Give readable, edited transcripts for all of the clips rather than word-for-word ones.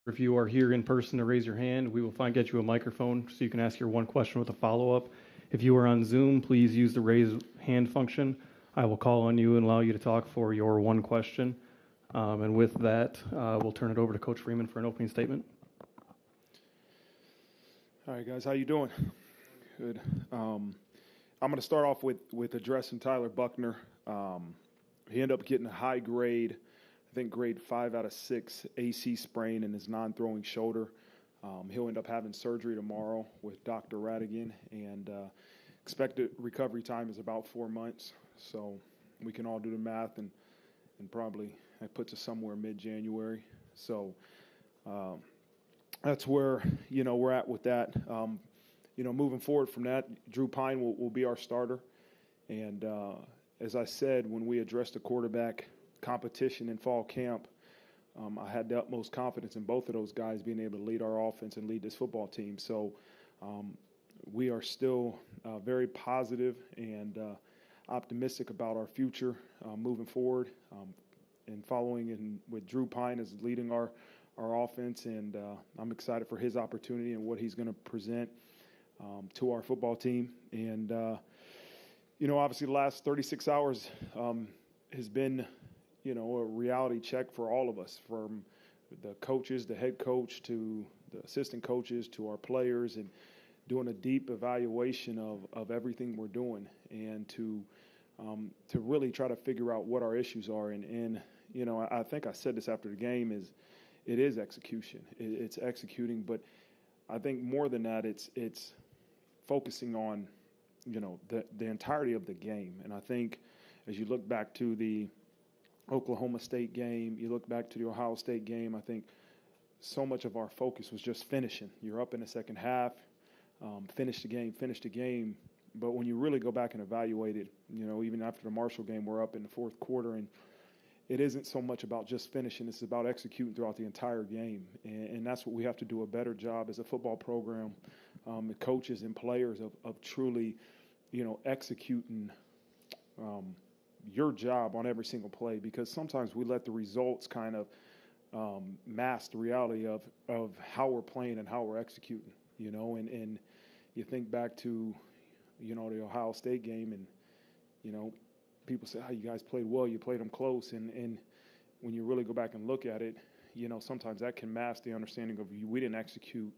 If you are here in person to raise your hand, we will get you a microphone so you can ask your one question with a follow-up. If you are on Zoom, please use the raise hand function. I will call on you and allow you to talk for your one question. And with that, we'll turn it over to Coach Freeman for an opening statement. All right, guys, how you doing? Good. I'm going to start off with addressing Tyler Buchner. He ended up getting a high grade, I think grade 5 out of 6 AC sprain in his non-throwing shoulder. He'll end up having surgery tomorrow with Dr. Radigan, and expected recovery time is about 4 months. So we can all do the math, and probably that puts us somewhere mid-January. So that's where, we're at with that. Moving forward from that, Drew Pine will be our starter. And as I said, when we addressed the quarterback competition in fall camp, I had the utmost confidence in both of those guys being able to lead our offense and lead this football team. So we are still very positive and optimistic about our future moving forward, and following in with Drew Pine as leading our offense. And I'm excited for his opportunity and what he's going to present to our football team. And, obviously the last 36 hours has been, a reality check for all of us, from the coaches, the head coach, to the assistant coaches, to our players, and doing a deep evaluation of everything we're doing, and to really try to figure out what our issues are. And I think I said this after the game, it is execution. It's executing, but I think more than that, it's focusing on, the entirety of the game. And I think as you look back to the Oklahoma State game, you look back to the Ohio State game, I think so much of our focus was just finishing. You're up in the second half, finish the game. But when you really go back and evaluate it, even after the Marshall game, we're up in the fourth quarter, and it isn't so much about just finishing. It's about executing throughout the entire game. And that's what we have to do a better job as a football program, the coaches and players, of truly, executing your job on every single play, because sometimes we let the results kind of mask the reality of how we're playing and how we're executing, and you think back to, the Ohio State game, and, people say, you guys played well, you played them close. And when you really go back and look at it, sometimes that can mask the understanding of we didn't execute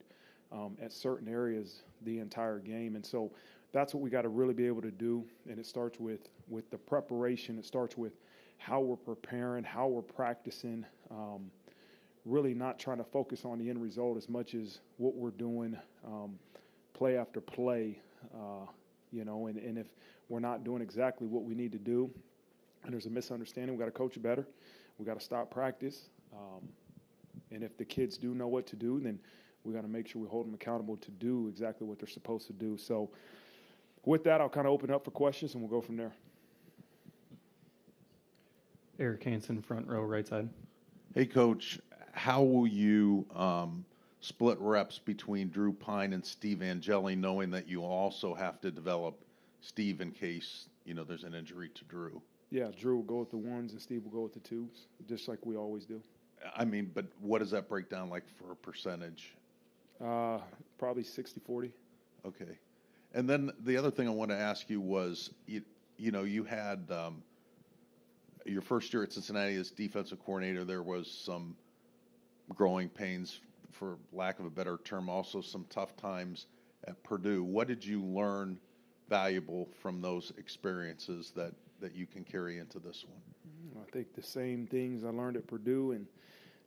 at certain areas the entire game. And so that's what we got to really be able to do. And it starts with the preparation. It starts with how we're preparing, how we're practicing, really not trying to focus on the end result as much as what we're doing play after play, and if we're not doing exactly what we need to do, and there's a misunderstanding, we got to coach it better. We got to stop practice. And if the kids do know what to do, then we got to make sure we hold them accountable to do exactly what they're supposed to do. So with that, I'll kind of open up for questions, and we'll go from there. Eric Hansen, front row, right side. Hey, Coach, how will you split reps between Drew Pine and Steve Angeli, knowing that you also have to develop Steve in case, there's an injury to Drew? Yeah, Drew will go with the ones and Steve will go with the twos, just like we always do. But what does that break down like for a percentage? Probably 60-40. Okay. And then the other thing I want to ask you was, you had your first year at Cincinnati as defensive coordinator. There was some growing pains, for lack of a better term, also some tough times at Purdue. What did you learn valuable from those experiences that you can carry into this one? I think the same things I learned at Purdue and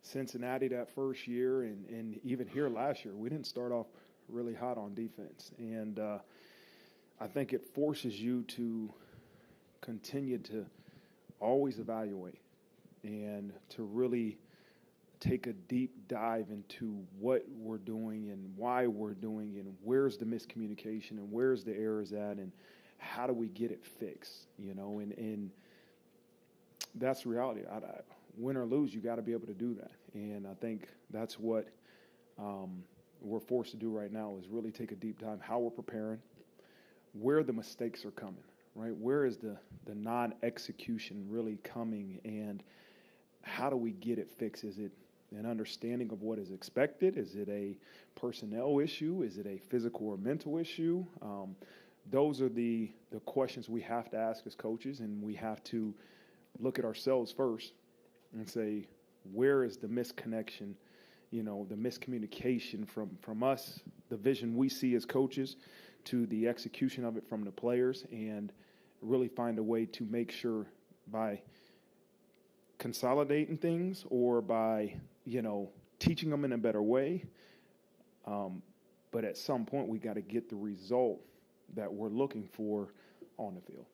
Cincinnati that first year, and even here last year. We didn't start off really hot on defense. And I think it forces you to continue to always evaluate and to really take a deep dive into what we're doing and why we're doing and where's the miscommunication and where's the errors at and how do we get it fixed, and that's the reality. Win or lose, you got to be able to do that. And I think that's what we're forced to do right now, is really take a deep dive, how we're preparing, where the mistakes are coming, right? Where is the non-execution really coming, and how do we get it fixed? Is it an understanding of what is expected. Is it a personnel issue? Is it a physical or mental issue? Those are the questions we have to ask as coaches, and we have to look at ourselves first and say, where is the misconnection, the miscommunication from us, the vision we see as coaches, to the execution of it from the players, and really find a way to make sure by consolidating things or by, teaching them in a better way. But at some point, we got to get the result that we're looking for on the field.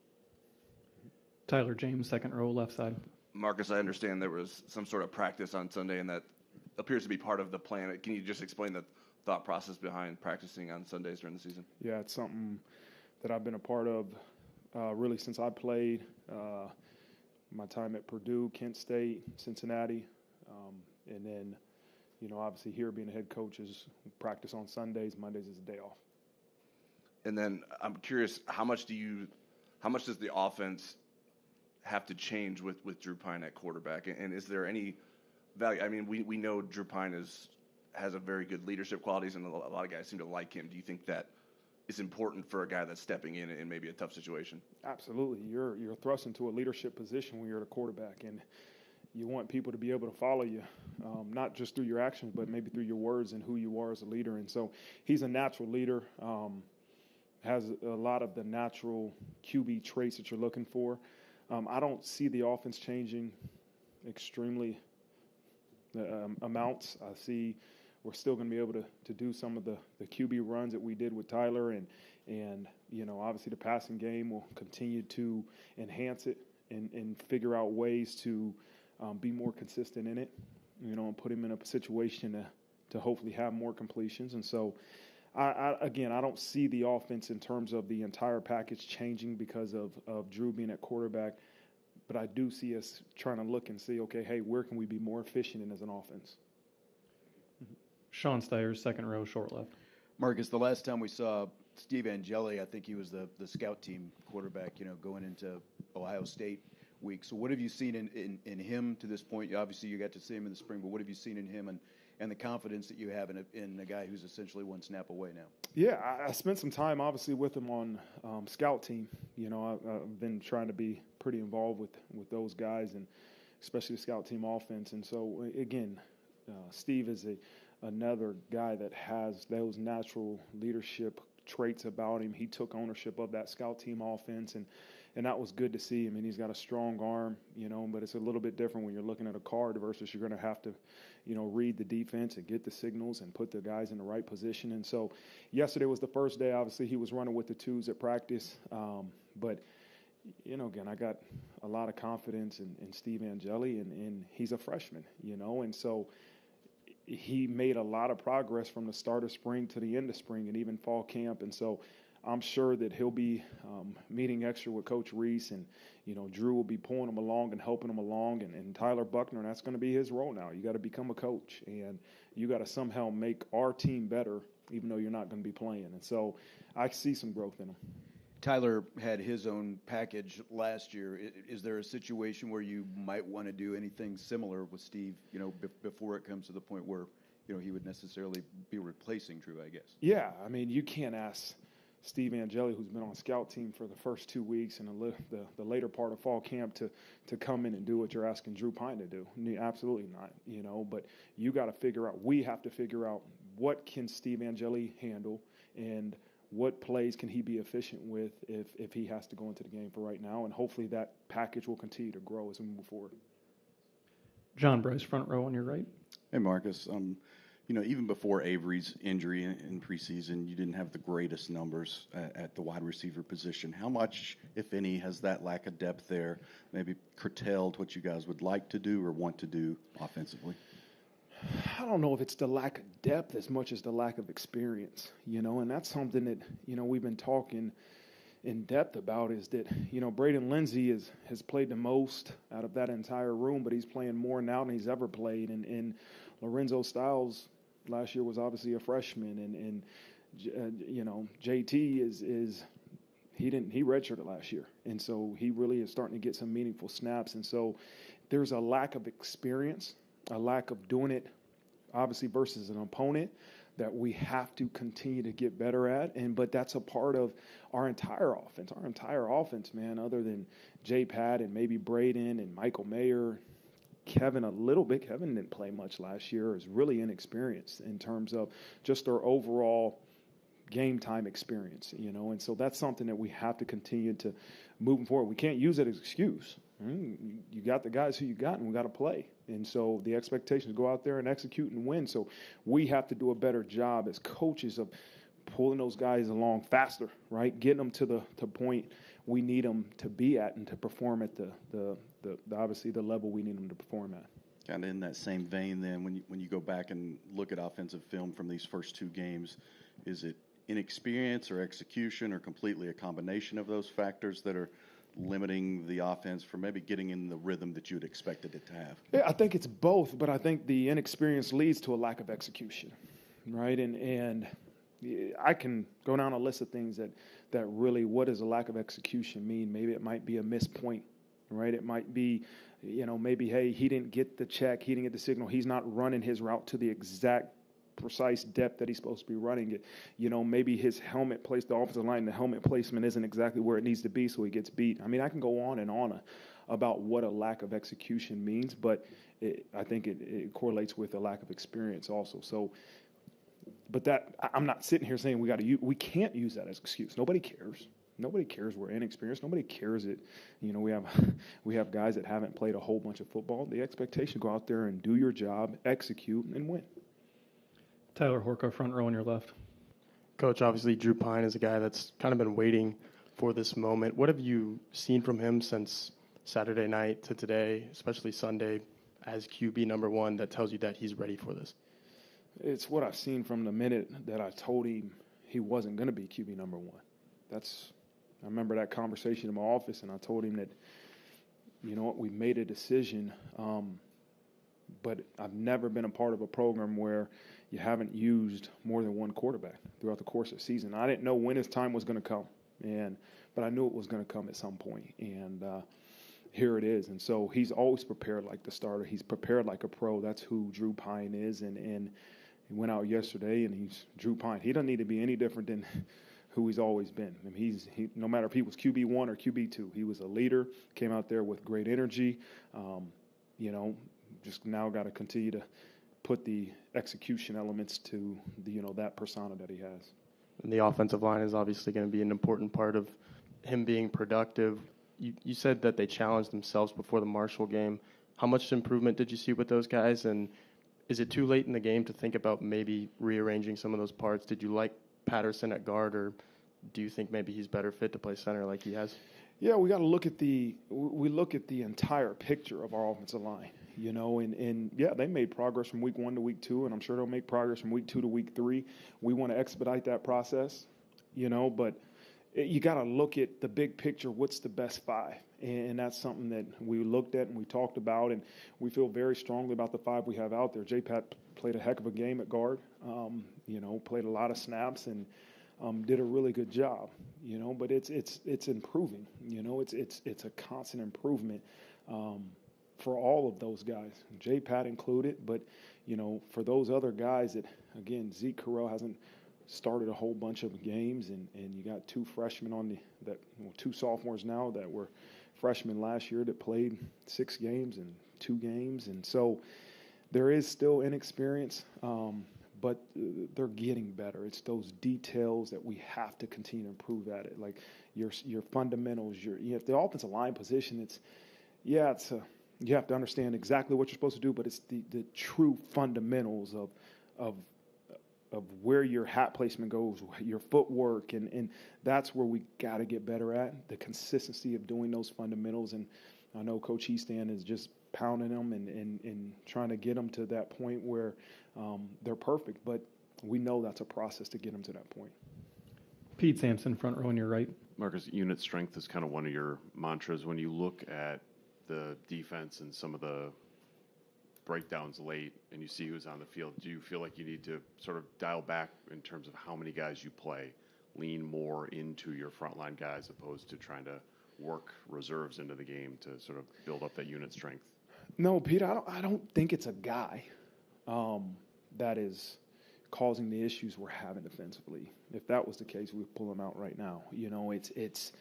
Tyler James, second row, left side. Marcus, I understand there was some sort of practice on Sunday, and that appears to be part of the plan. Can you just explain the thought process behind practicing on Sundays during the season? Yeah, it's something that I've been a part of really since I played. My time at Purdue, Kent State, Cincinnati, and then, obviously here being a head coach is practice on Sundays. Mondays is a day off. And then I'm curious, how much does the offense have to change with Drew Pine at quarterback? And is there any value? I mean, we know Drew Pine has a very good leadership qualities, and a lot of guys seem to like him. Do you think that is important for a guy that's stepping in maybe a tough situation? Absolutely. You're thrust into a leadership position when you're the quarterback, and you want people to be able to follow you, not just through your actions, but maybe through your words and who you are as a leader. And so he's a natural leader, has a lot of the natural QB traits that you're looking for. I don't see the offense changing extremely amounts. I see we're still going to be able to do some of the QB runs that we did with Tyler, and obviously the passing game will continue to enhance it and figure out ways to be more consistent in it, and put him in a situation to hopefully have more completions. And so, I don't see the offense in terms of the entire package changing because of Drew being at quarterback, but I do see us trying to look and see, okay, hey, where can we be more efficient in as an offense? Sean Steyers, second row, short left. Marcus, the last time we saw Steve Angeli, I think he was the scout team quarterback, going into Ohio State week. So what have you seen in him to this point? Obviously, you got to see him in the spring, but what have you seen in him and the confidence that you have in a guy who's essentially one snap away now? Yeah, I spent some time, obviously, with him on scout team. I've been trying to be pretty involved with those guys, and especially the scout team offense. And so, again, Steve is another guy that has those natural leadership traits about him. He took ownership of that scout team offense, and that was good to see. I mean, he's got a strong arm, but it's a little bit different when you're looking at a card versus you're going to have to, read the defense and get the signals and put the guys in the right position. And so yesterday was the first day. Obviously, he was running with the twos at practice. But, again, I got a lot of confidence in Steve Angeli, and he's a freshman, and so he made a lot of progress from the start of spring to the end of spring and even fall camp. And so I'm sure that he'll be meeting extra with Coach Reese, and, Drew will be pulling him along and helping him along, and Tyler Buchner, and that's going to be his role now. You got to become a coach, and you got to somehow make our team better, even though you're not going to be playing. And so I see some growth in him. Tyler had his own package last year. Is there a situation where you might want to do anything similar with Steve, before it comes to the point where, he would necessarily be replacing Drew, I guess? Yeah, I mean, you can't ask Steve Angeli, who's been on scout team for the first 2 weeks and the later part of fall camp, to come in and do what you're asking Drew Pine to do. Absolutely not, but you got to figure out, we have to figure out what can Steve Angeli handle and what plays can he be efficient with if he has to go into the game for right now, and hopefully that package will continue to grow as we move forward. John Bryce, front row on your right. Hey, Marcus. Even before Avery's injury in preseason, you didn't have the greatest numbers at the wide receiver position. How much, if any, has that lack of depth there maybe curtailed what you guys would like to do or want to do offensively? I don't know if it's the lack of depth as much as the lack of experience, and that's something that, we've been talking in depth about, is that, Braden Lindsey has played the most out of that entire room, but he's playing more now than he's ever played. And Lorenzo Styles last year was obviously a freshman, and JT he redshirted last year. And so he really is starting to get some meaningful snaps. And so there's a lack of experience a lack of doing it, obviously, versus an opponent that we have to continue to get better at. But that's a part of our entire offense. Our entire offense, man, other than J-Pat and maybe Braden and Michael Mayer, Kevin a little bit. Kevin didn't play much last year. Is really inexperienced in terms of just our overall game time experience, and so that's something that we have to continue to moving forward. We can't use it as an excuse. You got the guys who you got, and we got to play. And so the expectation is go out there and execute and win. So we have to do a better job as coaches of pulling those guys along faster, right? Getting them to the point we need them to be at and to perform at the obviously the level we need them to perform at. Kind of in that same vein, then, when you go back and look at offensive film from these first two games, is it inexperience or execution or completely a combination of those factors that are limiting the offense from maybe getting in the rhythm that you'd expected it to have? Yeah, I think it's both, but I think the inexperience leads to a lack of execution, right? And I can go down a list of things that really, what does a lack of execution mean? Maybe it might be a missed point, right? It might be, maybe, hey, he didn't get the check, he didn't get the signal, he's not running his route to the exact precise depth that he's supposed to be running it. Maybe his helmet placed, the offensive line, the helmet placement isn't exactly where it needs to be, so he gets beat. I mean, I can go on and on about what a lack of execution means, but I think it correlates with a lack of experience also. So, but that, I'm not sitting here saying we can't use that as an excuse. Nobody cares. Nobody cares we're inexperienced. Nobody cares that, we have guys that haven't played a whole bunch of football. The expectation, go out there and do your job, execute, and win. Tyler Horka, front row on your left. Coach, obviously Drew Pine is a guy that's kind of been waiting for this moment. What have you seen from him since Saturday night to today, especially Sunday, as QB number one, that tells you that he's ready for this? It's what I've seen from the minute that I told him he wasn't going to be QB number one. I remember that conversation in my office, and I told him that, we made a decision, but I've never been a part of a program where you haven't used more than one quarterback throughout the course of the season. I didn't know when his time was going to come, but I knew it was going to come at some point, and here it is. And so he's always prepared like the starter. He's prepared like a pro. That's who Drew Pine is, and he went out yesterday, and he's Drew Pine. He doesn't need to be any different than who he's always been. I mean, he no matter if he was QB1 or QB2, he was a leader, came out there with great energy, just now got to continue to put the execution elements to that persona that he has. And the offensive line is obviously going to be an important part of him being productive. You said that they challenged themselves before the Marshall game. How much improvement did you see with those guys? And is it too late in the game to think about maybe rearranging some of those parts? Did you like Patterson at guard, or do you think maybe he's better fit to play center like he has? Yeah, we got to look at the entire picture of our offensive line. And yeah, they made progress from week 1 to week 2, and I'm sure they'll make progress from week 2 to week 3. We want to expedite that process, but you got to look at the big picture. What's the best 5? And that's something that we looked at and we talked about, and we feel very strongly about the 5 we have out there. J-Pat played a heck of a game at guard, played a lot of snaps and did a really good job, but it's improving. It's a constant improvement. For all of those guys, J-Pat included, but, for those other guys that, again, Zeke Carell hasn't started a whole bunch of games, and you got 2 freshmen 2 sophomores now that were freshmen last year that played 6 games and 2 games, and so there is still inexperience, but they're getting better. It's those details that we have to continue to improve at it, like your fundamentals, the offensive line position. You have to understand exactly what you're supposed to do, but it's the true fundamentals of where your hat placement goes, your footwork, and that's where we got to get better at, the consistency of doing those fundamentals. And I know Coach Easton is just pounding them and trying to get them to that point where they're perfect, but we know that's a process to get them to that point. Pete Sampson, front row on your right. Marcus, unit strength is kind of one of your mantras. When you look at the defense and some of the breakdowns late and you see who's on the field, do you feel like you need to sort of dial back in terms of how many guys you play, lean more into your frontline guys opposed to trying to work reserves into the game to sort of build up that unit strength? No, Peter, I don't think it's a guy that is causing the issues we're having defensively. If that was the case, we'd pull him out right now. It's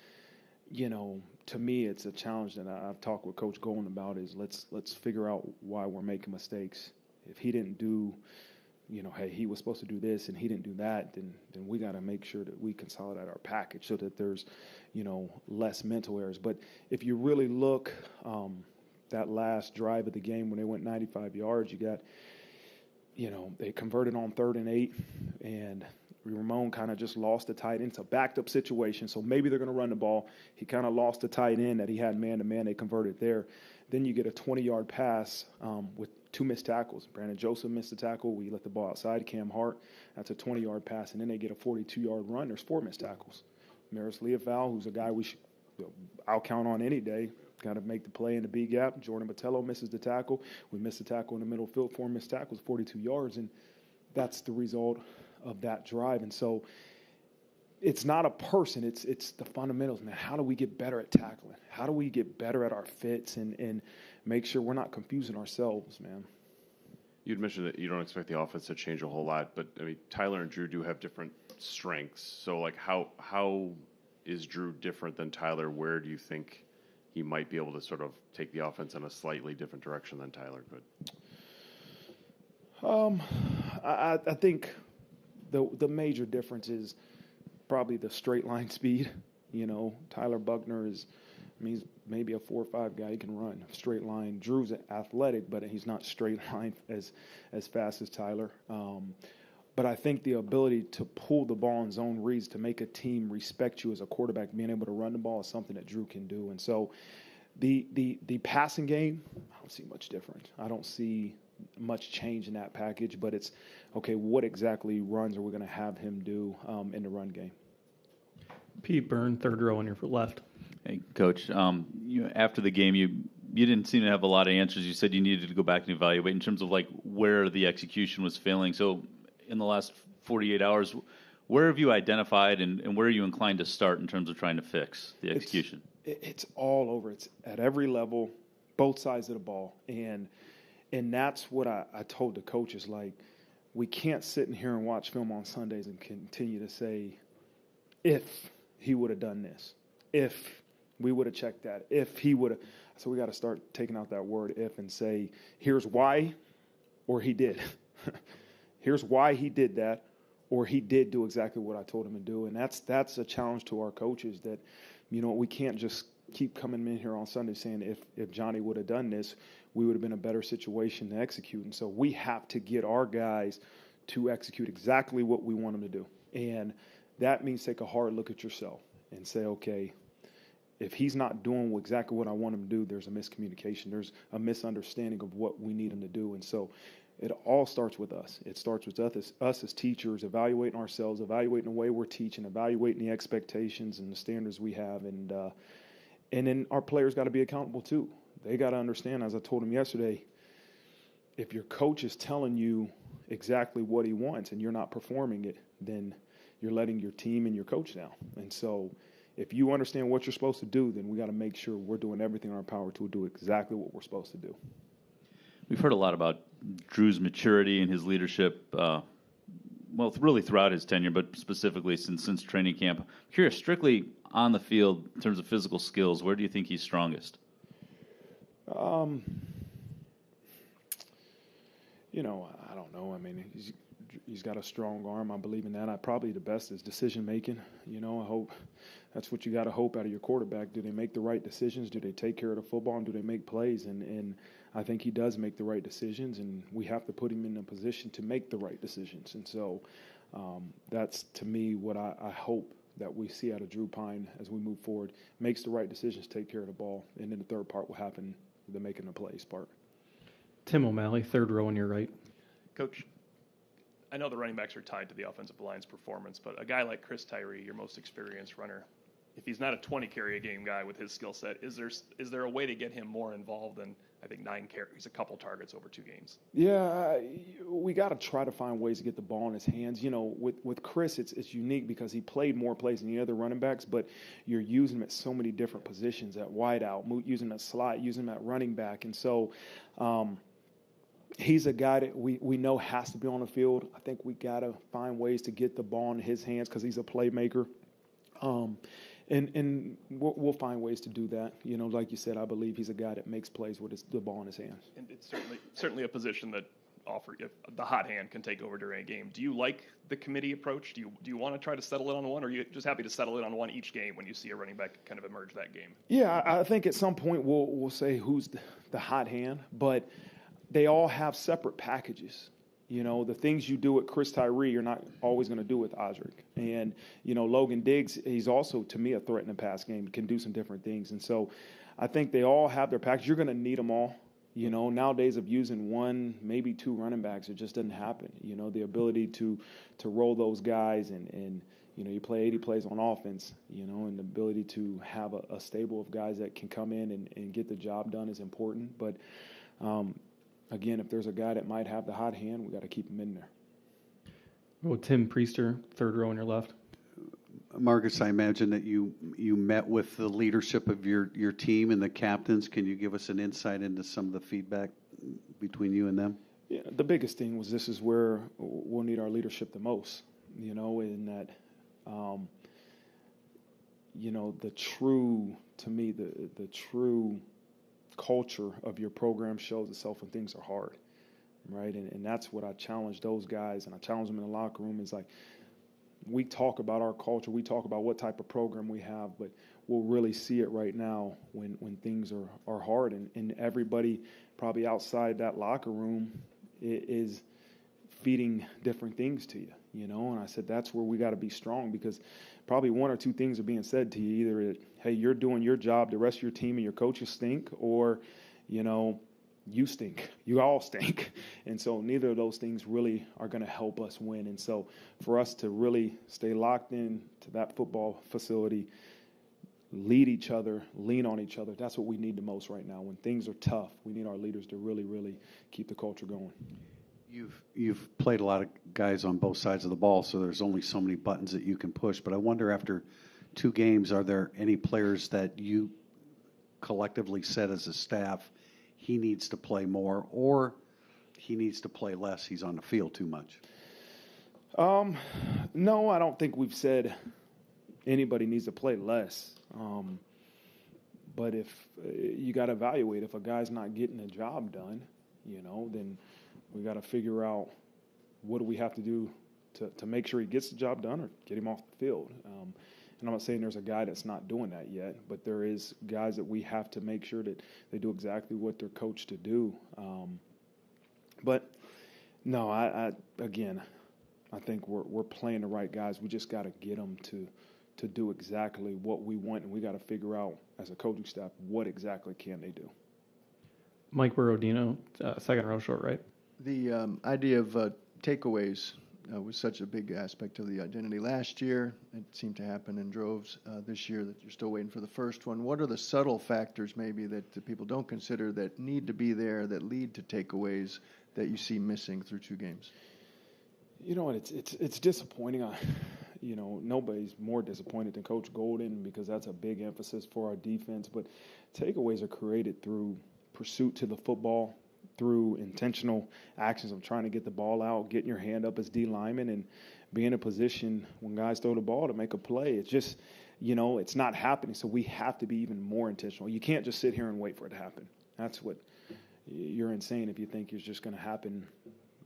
to me, it's a challenge that I've talked with Coach Golden about is let's figure out why we're making mistakes. If he didn't do, hey, he was supposed to do this and he didn't do that, then we got to make sure that we consolidate our package so that there's, less mental errors. But if you really look, that last drive of the game when they went 95 yards, you got, they converted on 3rd and 8, and Ramon kind of just lost the tight end. It's a backed up situation, so maybe they're going to run the ball. He kind of lost the tight end that he had man-to-man. They converted there. Then you get a 20-yard pass with 2 missed tackles. Brandon Joseph missed the tackle. We let the ball outside. Cam Hart, that's a 20-yard pass. And then they get a 42-yard run. There's 4 missed tackles. Maris Leofow, who's a guy I'll count on any day, got to make the play in the B gap. Jordan Botello misses the tackle. We missed the tackle in the middle field. 4 missed tackles, 42 yards. And that's the result of that drive. And so it's not a person. It's the fundamentals, man. How do we get better at tackling? How do we get better at our fits and make sure we're not confusing ourselves, man? You'd mentioned that you don't expect the offense to change a whole lot, but I mean, Tyler and Drew do have different strengths. So, like, how is Drew different than Tyler? Where do you think he might be able to sort of take the offense in a slightly different direction than Tyler could? I think the major difference is probably the straight line speed. Tyler Buchner he's maybe a 4 or 5 guy. He can run straight line. Drew's athletic, but he's not straight line as fast as Tyler. But I think the ability to pull the ball in zone reads to make a team respect you as a quarterback, being able to run the ball is something that Drew can do. And so the passing game, I don't see much different. I don't see much change in that package, but it's, okay, what exactly runs are we going to have him do in the run game? Pete Byrne, 3rd row on your left. Hey, Coach. After the game, you didn't seem to have a lot of answers. You said you needed to go back and evaluate in terms of like where the execution was failing. So in the last 48 hours, where have you identified and where are you inclined to start in terms of trying to fix the execution? It's all over. It's at every level, both sides of the ball. And that's what I told the coaches, like, we can't sit in here and watch film on Sundays and continue to say, if he would have done this, if we would have checked that, if he would have. So we got to start taking out that word if and say, here's why, or he did. Here's why he did that, or he did do exactly what I told him to do. And that's a challenge to our coaches that, we can't just keep coming in here on Sunday saying if Johnny would have done this, we would have been in a better situation to execute. And so we have to get our guys to execute exactly what we want them to do. And that means take a hard look at yourself and say, okay, if he's not doing exactly what I want him to do, there's a miscommunication. There's a misunderstanding of what we need him to do. And so it all starts with us. It starts with us as teachers, evaluating ourselves, evaluating the way we're teaching, evaluating the expectations and the standards we have. And then our players got to be accountable too. They got to understand, as I told them yesterday, if your coach is telling you exactly what he wants and you're not performing it, then you're letting your team and your coach down. And so if you understand what you're supposed to do, then we got to make sure we're doing everything in our power to do exactly what we're supposed to do. We've heard a lot about Drew's maturity and his leadership, really throughout his tenure, but specifically since training camp. I'm curious, strictly on the field, in terms of physical skills, where do you think he's strongest? I don't know. I mean, he's got a strong arm. I believe in that. Probably the best is decision making. I hope that's what you got to hope out of your quarterback. Do they make the right decisions? Do they take care of the football? And do they make plays? And I think he does make the right decisions, and we have to put him in a position to make the right decisions. And so that's, to me, what I hope that we see out of Drew Pine as we move forward. Makes the right decisions, take care of the ball, and then the third part will happen, the making the plays part. Tim O'Malley, 3rd row on your right. Coach, I know the running backs are tied to the offensive line's performance, but a guy like Chris Tyree, your most experienced runner, if he's not a 20 carry a game guy with his skill set, is there a way to get him more involved than, I think, 9 carries, a couple targets over 2 games? Yeah, we got to try to find ways to get the ball in his hands. With Chris, it's unique because he played more plays than the other running backs, but you're using him at so many different positions, at wideout, using him at slot, using him at running back. And so he's a guy that we know has to be on the field. I think we got to find ways to get the ball in his hands because he's a playmaker. And we'll find ways to do that. Like you said, I believe he's a guy that makes plays with the ball in his hands. And it's certainly a position that the hot hand can take over during a game. Do you like the committee approach? Do you want to try to settle it on one, or are you just happy to settle it on one each game when you see a running back kind of emerge that game? Yeah, I think at some point we'll say who's the hot hand, but they all have separate packages. The things you do with Chris Tyree, you're not always going to do with Osric. And, Logan Diggs, he's also, to me, a threat in the pass game, can do some different things. And so I think they all have their package. You're going to need them all. Nowadays of using 1, maybe 2 running backs, it just doesn't happen. The ability to roll those guys and you play 80 plays on offense, and the ability to have a stable of guys that can come in and get the job done is important. But, again, if there's a guy that might have the hot hand, we got to keep him in there. Well, Tim Priester, third row on your left. Marcus, I imagine that you met with the leadership of your team and the captains. Can you give us an insight into some of the feedback between you and them? Yeah, the biggest thing was this is where we'll need our leadership the most, in that, the true culture of your program shows itself when things are hard, right? And that's what I challenge those guys, and I challenge them in the locker room, is like, we talk about our culture, we talk about what type of program we have, but we'll really see it right now when things are hard, and everybody probably outside that locker room is feeding different things to you, and I said that's where we got to be strong, because probably 1 or 2 things are being said to you, either that, hey, you're doing your job, the rest of your team and your coaches stink, or, you stink. You all stink. And so neither of those things really are going to help us win. And so for us to really stay locked in to that football facility, lead each other, lean on each other, that's what we need the most right now. When things are tough, we need our leaders to really, really keep the culture going. You've played a lot of guys on both sides of the ball, so there's only so many buttons that you can push. But I wonder, after 2 games, are there any players that you collectively said as a staff, he needs to play more, or he needs to play less, he's on the field too much? No, I don't think we've said anybody needs to play less. But if you got to evaluate, if a guy's not getting the job done, then we got to figure out what do we have to do to make sure he gets the job done or get him off the field. And I'm not saying there's a guy that's not doing that yet, but there is guys that we have to make sure that they do exactly what they're coached to do. But no, I think we're playing the right guys. We just got to get them to do exactly what we want, and we got to figure out as a coaching staff what exactly can they do. Mike Borodino, second row short right. The idea of takeaways was such a big aspect of the identity last year. It seemed to happen in droves this year, that you're still waiting for the first one. What are the subtle factors maybe that the people don't consider that need to be there, that lead to takeaways that you see missing through 2 games? It's disappointing. Nobody's more disappointed than Coach Golden, because that's a big emphasis for our defense. But takeaways are created through pursuit to the football, through intentional actions of trying to get the ball out, getting your hand up as D lineman, and be in a position when guys throw the ball to make a play. It's just, it's not happening. So we have to be even more intentional. You can't just sit here and wait for it to happen. That's what you're insane if you think it's just going to happen.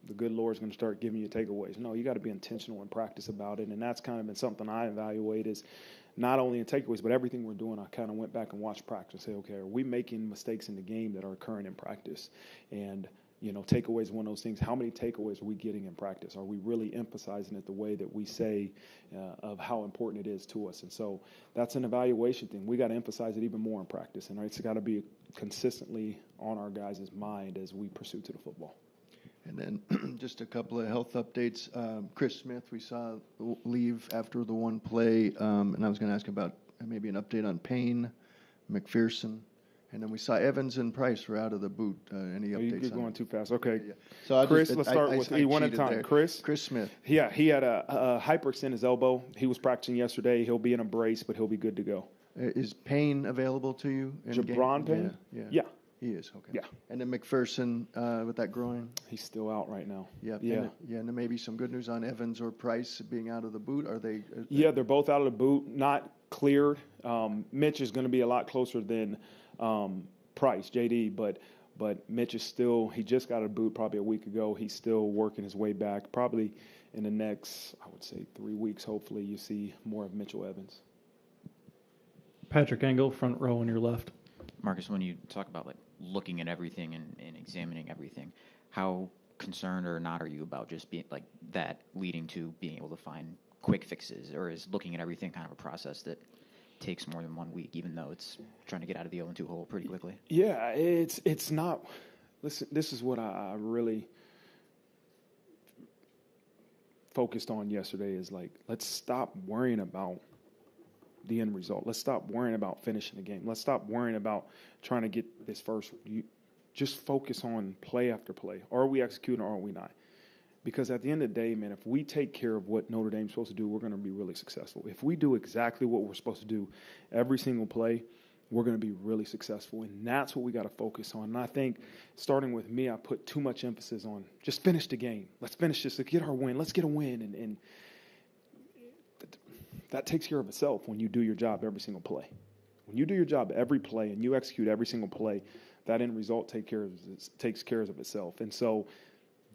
The good Lord's going to start giving you takeaways. No, you got to be intentional and practice about it. And that's kind of been something I evaluate, is not only in takeaways, but everything we're doing. I kind of went back and watched practice and say, okay, are we making mistakes in the game that are occurring in practice? And, takeaways is one of those things. How many takeaways are we getting in practice? Are we really emphasizing it the way that we say of how important it is to us? And so that's an evaluation thing. We got to emphasize it even more in practice. And it's got to be consistently on our guys' mind as we pursue to the football. And then just a couple of health updates. Chris Smith, we saw leave after the one play, and I was going to ask about maybe an update on Payne, McPherson, and then we saw Evans and Price were out of the boot. Any updates? You're going too fast. Okay. Yeah. So Chris, let's start with one at a time. There. Chris Smith. Yeah, he had a hyperextend his elbow. He was practicing yesterday. He'll be in a brace, but he'll be good to go. Is Payne available to you? Jabron Payne? Yeah. He is, okay. Yeah. And then McPherson with that groin? He's still out right now. Yeah. And then maybe some good news on Evans or Price being out of the boot. Are they? Yeah, they're both out of the boot, not cleared. Mitch is going to be a lot closer than Price, JD, but Mitch is still, he just got a boot probably a week ago. He's still working his way back. Probably in the next, I would say, 3 weeks, hopefully you see more of Mitchell Evans. Patrick Engel, front row on your left. Marcus, when you talk about like looking at everything and examining everything, how concerned or not are you about just being like that leading to being able to find quick fixes, or is looking at everything kind of a process that takes more than 1 week, even though it's trying to get out of the 0-2 hole pretty quickly? Yeah, it's not. Listen, this is what I really focused on yesterday is like, let's stop worrying about the end result. Let's stop worrying about finishing the game. Let's stop worrying about trying to get this first. Just focus on play after play. Are we executing or are we not? Because at the end of the day, man, if we take care of what Notre Dame's supposed to do, we're going to be really successful. If we do exactly what we're supposed to do every single play, we're going to be really successful. And that's what we got to focus on. And I think starting with me, I put too much emphasis on just finish the game. Let's finish this. Let's get our win. Let's get a win. And that takes care of itself when you do your job every single play. When you do your job every play and you execute every single play, that end result takes care of itself. And so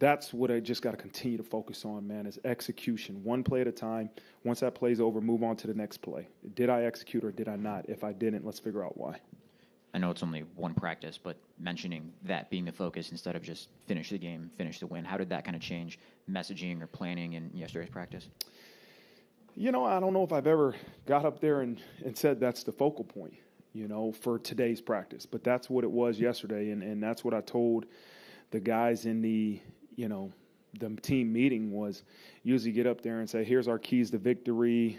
that's what I just got to continue to focus on, man, is execution. One play at a time. Once that play's over, move on to the next play. Did I execute or did I not? If I didn't, let's figure out why. I know it's only one practice, but mentioning that being the focus instead of just finish the game, finish the win, how did that kind of change messaging or planning in yesterday's practice? You know, I don't know if I've ever got up there and said that's the focal point, you know, for today's practice. But that's what it was yesterday, and that's what I told the guys in the team meeting was usually get up there and say, here's our keys to victory.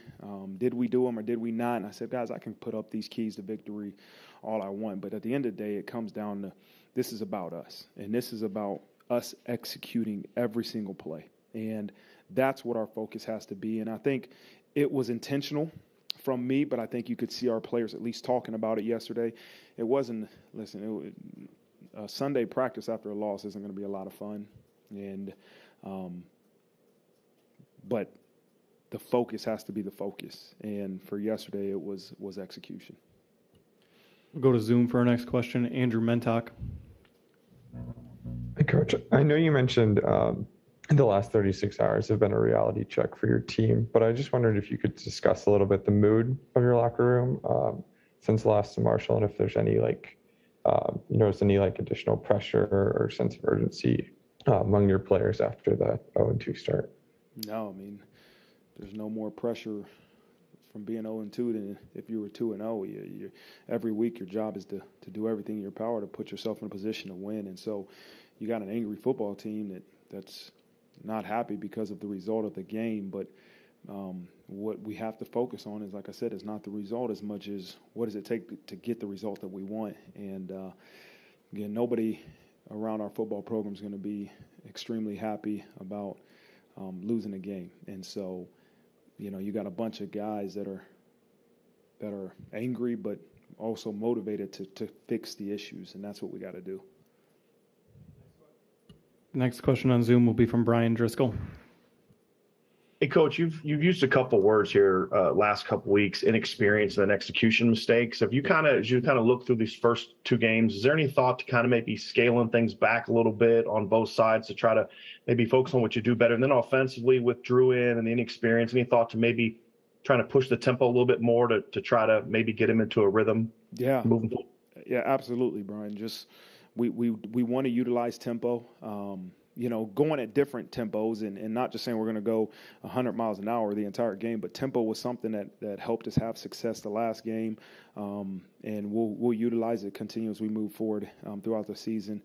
Did we do them or did we not? And I said, guys, I can put up these keys to victory all I want. But at the end of the day, it comes down to this is about us. And this is about us executing every single play. And that's what our focus has to be. And I think it was intentional from me, but I think you could see our players at least talking about it yesterday. It wasn't, a Sunday practice after a loss isn't going to be a lot of fun. And but the focus has to be the focus. And for yesterday, it was execution. We'll go to Zoom for our next question. Andrew Mentok. Hey, Coach. I know you mentioned the last 36 hours have been a reality check for your team, but I just wondered if you could discuss a little bit the mood of your locker room since the loss to Marshall, and if there's any any additional pressure or sense of urgency among your players after the 0-2 start. No, I mean, there's no more pressure from being 0-2 than if you were 2-0. Every week your job is to do everything in your power to put yourself in a position to win. And so you got an angry football team that's not happy because of the result of the game. But what we have to focus on is, like I said, is not the result as much as what does it take to get the result that we want. And, again, nobody around our football program is going to be extremely happy about losing a game. And so, you got a bunch of guys that are angry but also motivated to fix the issues, and that's what we got to do. Next question on Zoom will be from Brian Driscoll. Hey, Coach, you've used a couple words here last couple weeks: inexperience and execution mistakes. As you kind of look through these first two games, is there any thought to kind of maybe scaling things back a little bit on both sides to try to maybe focus on what you do better? And then offensively with Drew in and the inexperience, any thought to maybe trying to push the tempo a little bit more to try to maybe get him into a rhythm? Yeah, moving forward. Yeah, absolutely, Brian. Just we want to utilize tempo. Going at different tempos and not just saying we're going to go 100 miles an hour the entire game, but tempo was something that helped us have success the last game, and we'll utilize it, continue as we move forward throughout the season.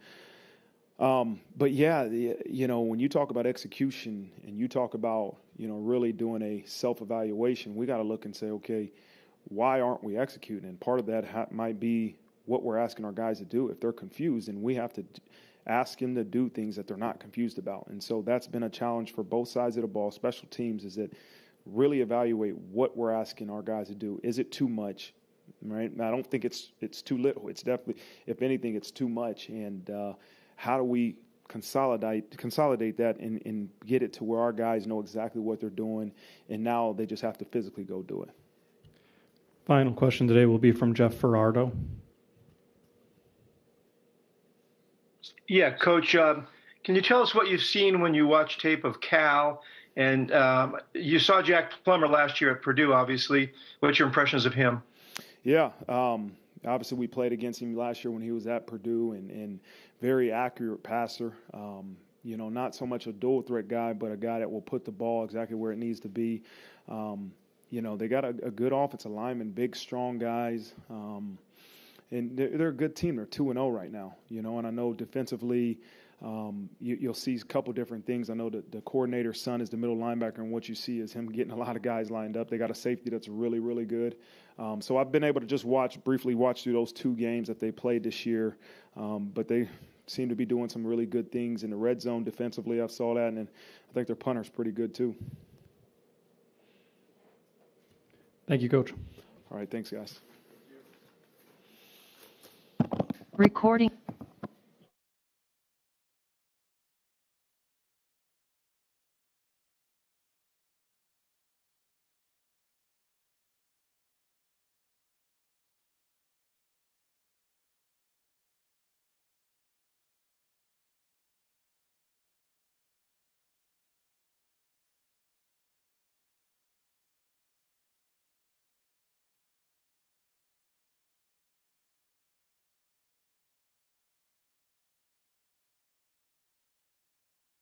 But yeah, when you talk about execution and you talk about really doing a self-evaluation, we got to look and say, okay, why aren't we executing? And part of that might be what we're asking our guys to do. If they're confused, then we have to ask them to do things that they're not confused about. And so that's been a challenge for both sides of the ball. Special teams is that really evaluate what we're asking our guys to do. Is it too much? Right? And I don't think it's too little. It's definitely, if anything, it's too much. And how do we consolidate that and get it to where our guys know exactly what they're doing, and now they just have to physically go do it. Final question today will be from Jeff Ferrardo. Yeah, Coach, can you tell us what you've seen when you watch tape of Cal? And you saw Jack Plummer last year at Purdue, obviously. What's your impressions of him? Yeah, obviously we played against him last year when he was at Purdue, and very accurate passer. Not so much a dual threat guy, but a guy that will put the ball exactly where it needs to be. They got a good offensive lineman, big, strong guys. And they're a good team. They're 2-0 right now, and I know defensively you'll see a couple different things. I know that the coordinator's son is the middle linebacker, and what you see is him getting a lot of guys lined up. They got a safety that's really, really good. So I've been able to just briefly watch through those 2 games that they played this year, but they seem to be doing some really good things in the red zone defensively. I saw that, and I think their punter's pretty good too. Thank you, Coach. All right, thanks, guys. Recording.